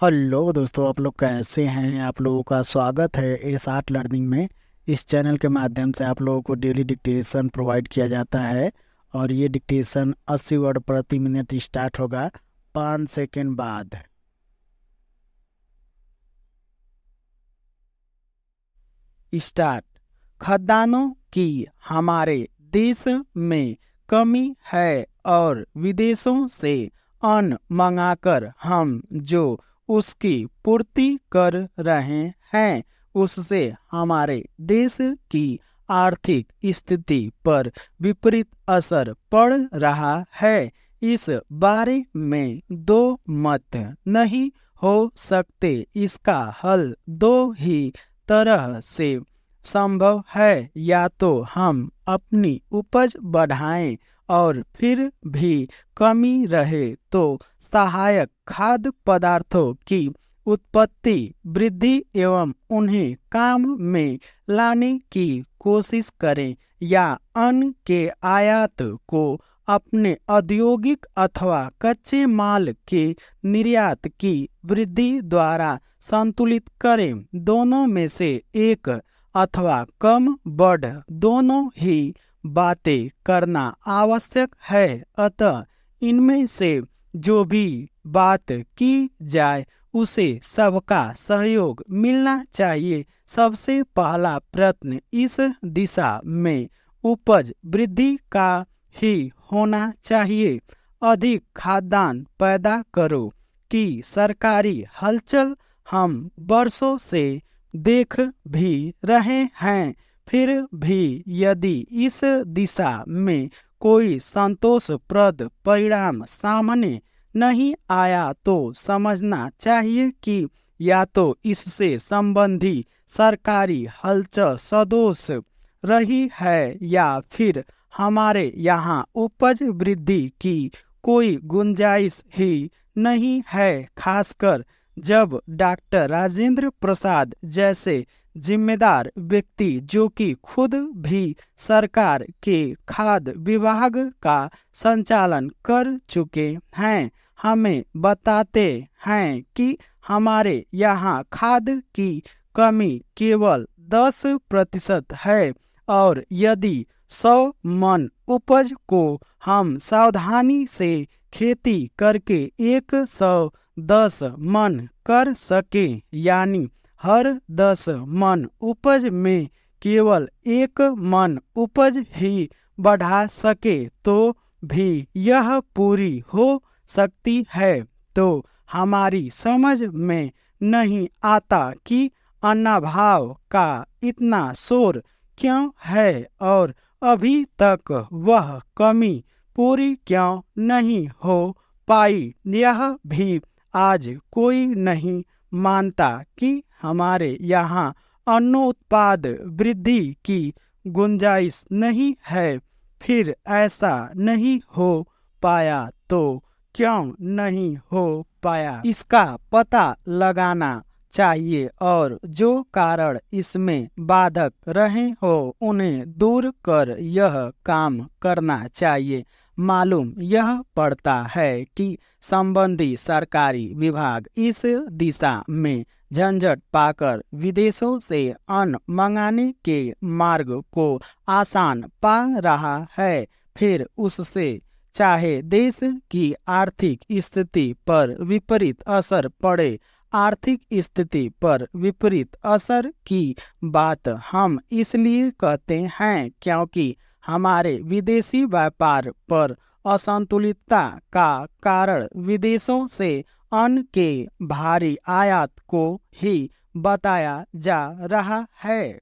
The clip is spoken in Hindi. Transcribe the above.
हेलो दोस्तों, आप लोग कैसे हैं। आप लोगों का स्वागत है एस आर्ट लर्निंग में। इस चैनल के माध्यम से आप लोगों को डेली डिक्टेशन प्रोवाइड किया जाता है और ये डिक्टेशन 80 वर्ड प्रति मिनट स्टार्ट होगा 5 सेकंड बाद। स्टार्ट। खदानों की हमारे देश में कमी है और विदेशों से अन्न मंगाकर हम जो उसकी पूर्ति कर रहे हैं उससे हमारे देश की आर्थिक स्थिति पर विपरीत असर पड़ रहा है। इस बारे में दो मत नहीं हो सकते। इसका हल दो ही तरह से संभव है। या तो हम अपनी उपज बढ़ाएं और फिर भी कमी रहे तो सहायक खाद्य पदार्थों की उत्पत्ति वृद्धि एवं उन्हें काम में लाने की कोशिश करें, या अन्न के आयात को अपने औद्योगिक अथवा कच्चे माल के निर्यात की वृद्धि द्वारा संतुलित करें। दोनों में से एक अथवा कम बढ़ दोनों ही बातें करना आवश्यक है। अतः इनमें से जो भी बात की जाए उसे सबका सहयोग मिलना चाहिए। सबसे पहला प्रयत्न इस दिशा में उपज वृद्धि का ही होना चाहिए। अधिक खाद्यान्न पैदा करो कि सरकारी हलचल हम वर्षों से देख भी रहे हैं। फिर भी यदि इस दिशा में कोई संतोषप्रद परिणाम सामने नहीं आया तो समझना चाहिए कि या तो इससे संबंधी सरकारी हलचल सदोष रही है या फिर हमारे यहाँ उपज वृद्धि की कोई गुंजाइश ही नहीं है। खासकर जब डॉक्टर राजेंद्र प्रसाद जैसे जिम्मेदार व्यक्ति जो कि खुद भी सरकार के खाद्य विभाग का संचालन कर चुके हैं हमें बताते हैं कि हमारे यहाँ खाद्य की कमी केवल 10% है और यदि 100 मन उपज को हम सावधानी से खेती करके 110 मन कर सके, यानी हर 10 मन उपज में केवल 1 मन उपज ही बढ़ा सके तो भी यह पूरी हो सकती है। तो हमारी समझ में नहीं आता कि अन्नाभाव का इतना शोर क्यों है और अभी तक वह कमी पूरी क्यों नहीं हो पाई। यह भी आज कोई नहीं मानता कि हमारे यहाँ अन्नोत्पाद वृद्धि की गुंजाइश नहीं है। फिर ऐसा नहीं हो पाया तो क्यों नहीं हो पाया, इसका पता लगाना चाहिए और जो कारण इसमें बाधक रहे हो उन्हें दूर कर यह काम करना चाहिए। मालूम यह पड़ता है कि संबंधी सरकारी विभाग इस दिशा में झंझट पाकर विदेशों से अन्न मंगाने के मार्ग को आसान पा रहा है। फिर उससे चाहे देश की आर्थिक स्थिति पर विपरीत असर पड़े, आर्थिक स्थिति पर विपरीत असर की बात हम इसलिए कहते हैं क्योंकि हमारे विदेशी व्यापार पर असंतुलितता का कारण विदेशों से अन्न के भारी आयात को ही बताया जा रहा है।